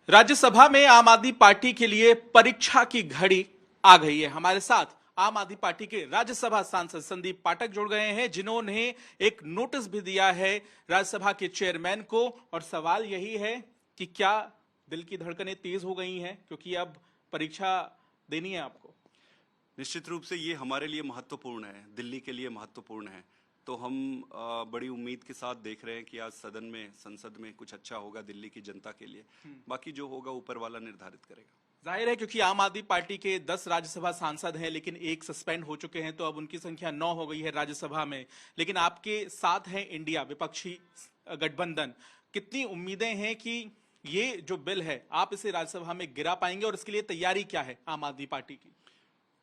राज्यसभा में आम आदमी पार्टी के लिए परीक्षा की घड़ी आ गई है। हमारे साथ आम आदमी पार्टी के राज्यसभा सांसद संदीप पाठक जुड़ गए हैं, जिन्होंने एक नोटिस भी दिया है राज्यसभा के चेयरमैन को। और सवाल यही है कि क्या दिल की धड़कनें तेज हो गई हैं क्योंकि अब परीक्षा देनी है आपको? निश्चित रूप से ये हमारे लिए महत्वपूर्ण है, दिल्ली के लिए महत्वपूर्ण है। तो हम बड़ी उम्मीद के साथ देख रहे हैं कि आज सदन में, संसद में कुछ अच्छा होगा दिल्ली की जनता के लिए। बाकी जो होगा ऊपर वाला निर्धारित करेगा। जाहिर है, क्योंकि आम आदमी पार्टी के 10 राज्यसभा सांसद हैं, लेकिन एक सस्पेंड हो चुके हैं, तो अब उनकी संख्या 9 हो गई है राज्यसभा में। लेकिन आपके साथ है इंडिया विपक्षी गठबंधन। कितनी उम्मीदें हैं कि ये जो बिल है आप इसे राज्यसभा में गिरा पाएंगे, और इसके लिए तैयारी क्या है आम आदमी पार्टी की?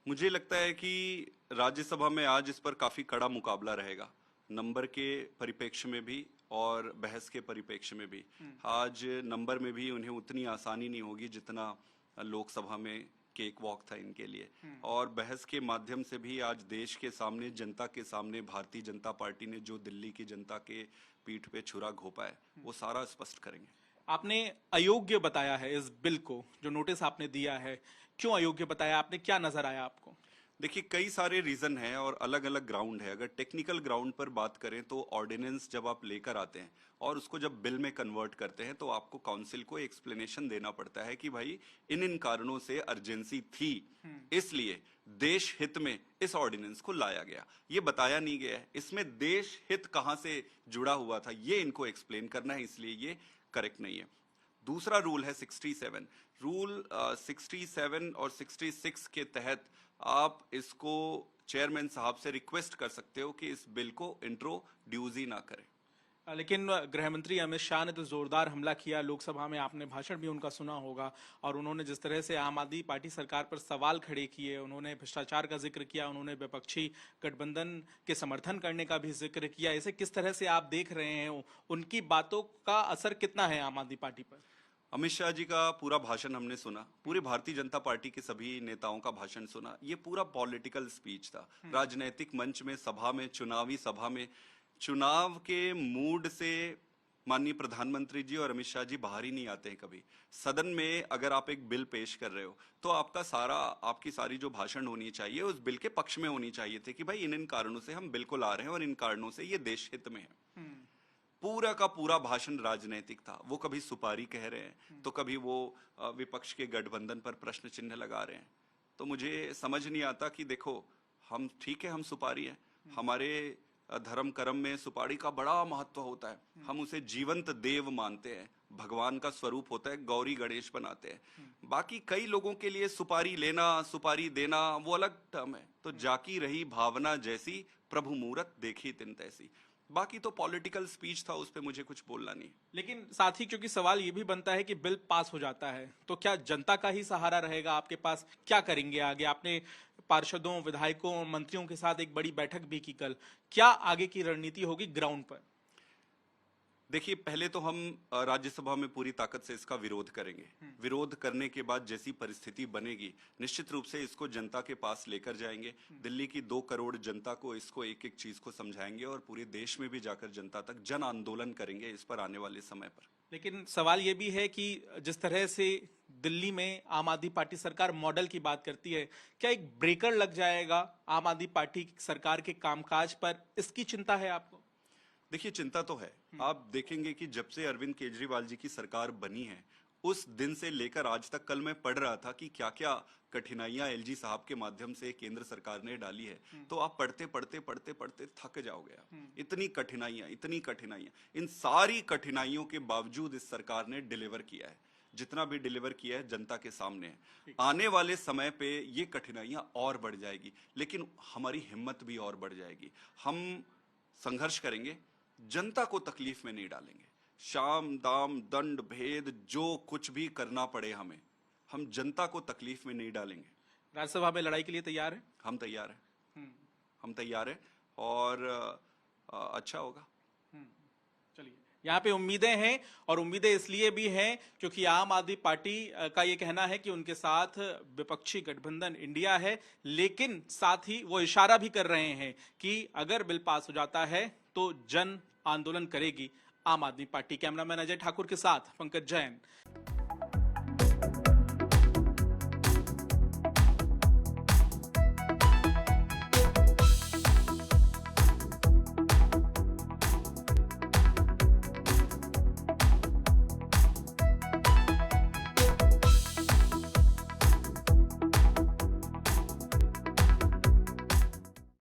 मुझे लगता है कि राज्यसभा में आज इस पर काफी कड़ा मुकाबला रहेगा, नंबर के परिप्रेक्ष्य में भी और बहस के परिप्रेक्ष्य में भी। आज नंबर में भी उन्हें उतनी आसानी नहीं होगी जितना लोकसभा में केक वॉक था इनके लिए। और बहस के माध्यम से भी आज देश के सामने, जनता के सामने भारतीय जनता पार्टी ने जो दिल्ली की जनता के पीठ पे छुरा घोंपा है वो सारा स्पष्ट करेंगे। आपने अयोग्य बताया है इस बिल को, जो नोटिस आपने दिया है, क्यों अयोग्य बताया आपने? क्या नजर आया आपको? देखिए, कई सारे रीजन हैं और अलग अलग ग्राउंड है। अगर टेक्निकल ग्राउंड पर बात करें तो ऑर्डिनेंस जब आप लेकर आते हैं और उसको जब बिल में कन्वर्ट करते हैं तो आपको काउंसिल को एक्सप्लेनेशन देना पड़ता है कि भाई इन कारणों से अर्जेंसी थी, इसलिए देश हित में इस ऑर्डिनेंस को लाया गया। ये बताया नहीं गया है इसमें देश हित कहां से जुड़ा हुआ था, ये इनको एक्सप्लेन करना है, इसलिए ये करेक्ट नहीं है। दूसरा रूल है 67। रूल 67 और 66 के तहत आप इसको चेयरमैन साहब से रिक्वेस्ट कर सकते हो कि इस बिल को इंट्रोड्यूस ही ना करें। लेकिन गृह मंत्री अमित शाह ने तो जोरदार हमला किया लोकसभा में, आपने भाषण भी उनका सुना होगा। और उन्होंने जिस तरह से आम आदमी पार्टी सरकार पर सवाल खड़े किए, उन्होंने भ्रष्टाचार का जिक्र किया, उन्होंने विपक्षी गठबंधन के समर्थन करने का भी जिक्र किया। इसे किस तरह से आप देख रहे हैं? उनकी बातों का असर कितना है आम आदमी पार्टी पर? अमित शाह जी का पूरा भाषण हमने सुना, पूरी भारतीय जनता पार्टी के सभी नेताओं का भाषण सुना। ये पूरा पॉलिटिकल स्पीच था, राजनीतिक मंच में, सभा में, चुनावी सभा में। चुनाव के मूड से माननीय प्रधानमंत्री जी और अमित शाह जी बाहर ही नहीं आते हैं कभी। सदन में अगर आप एक बिल पेश कर रहे हो तो आपकी सारी जो भाषण होनी चाहिए उस बिल के पक्ष में होनी चाहिए थे कि भाई इन कारणों से हम बिल को ला रहे हैं और इन कारणों से ये देश हित में है। पूरा का पूरा भाषण राजनीतिक था। वो कभी सुपारी कह रहे हैं तो कभी वो विपक्ष के गठबंधन पर प्रश्न चिन्ह लगा रहे हैं। तो मुझे समझ नहीं आता कि देखो, हम ठीक है, हम सुपारी हैं, हमारे धर्म कर्म में सुपारी का बड़ा महत्व होता है, हम उसे जीवंत देव मानते हैं, भगवान का स्वरूप होता है, गौरी गणेश बनाते हैं। बाकी कई लोगों के लिए सुपारी लेना, सुपारी देना वो अलग टर्म है। तो जाकी रही भावना जैसी, प्रभु मूरत देखी तिन तैसी। बाकी तो पॉलिटिकल स्पीच था, उस पे मुझे कुछ बोलना नहीं। लेकिन साथ ही क्योंकि सवाल ये भी बनता है कि बिल पास हो जाता है तो क्या जनता का ही सहारा रहेगा आपके पास? क्या करेंगे आगे? आपने पार्षदों, विधायकों, मंत्रियों के साथ एक बड़ी बैठक भी की कल। क्या आगे की रणनीति होगी ग्राउंड पर? देखिए, पहले तो हम राज्यसभा में पूरी ताकत से इसका विरोध करेंगे। विरोध करने के बाद जैसी परिस्थिति बनेगी, निश्चित रूप से इसको जनता के पास लेकर जाएंगे। दिल्ली की 2 करोड़ जनता को इसको एक एक चीज को समझाएंगे और पूरे देश में भी जाकर जनता तक जन आंदोलन करेंगे इस पर आने वाले समय पर। लेकिन सवाल ये भी है कि जिस तरह से दिल्ली में आम आदमी पार्टी सरकार मॉडल की बात करती है, क्या एक ब्रेकर लग जाएगा आम आदमी पार्टी सरकार के कामकाज पर? इसकी चिंता है आपको? देखिए, चिंता तो है। आप देखेंगे कि जब से अरविंद केजरीवाल जी की सरकार बनी है उस दिन से लेकर आज तक, कल मैं पढ़ रहा था कि क्या क्या कठिनाइयां एलजी साहब के माध्यम से केंद्र सरकार ने डाली है, तो आप पढ़ते पढ़ते पढ़ते पढ़ते थक जाओगे। इतनी कठिनाइयां, इन सारी कठिनाइयों के बावजूद इस सरकार ने डिलीवर किया है। जितना भी डिलीवर किया है जनता के सामने है। आने वाले समय पे ये कठिनाइयां और बढ़ जाएगी, लेकिन हमारी हिम्मत भी और बढ़ जाएगी। हम संघर्ष करेंगे, जनता को तकलीफ में नहीं डालेंगे। शाम दाम दंड भेद जो कुछ भी करना पड़े हमें, हम जनता को तकलीफ में नहीं डालेंगे। राज्यसभा में लड़ाई के लिए तैयार है? हम तैयार हैं, हम तैयार हैं और अच्छा होगा। चलिए, यहाँ पे उम्मीदें हैं, और उम्मीदें इसलिए भी हैं क्योंकि आम आदमी पार्टी का ये कहना है कि उनके साथ विपक्षी गठबंधन इंडिया है, लेकिन साथ ही वो इशारा भी कर रहे हैं कि अगर बिल पास हो जाता है तो जन आंदोलन करेगी आम आदमी पार्टी। कैमरामैन अजय ठाकुर के साथ पंकज जैन। है।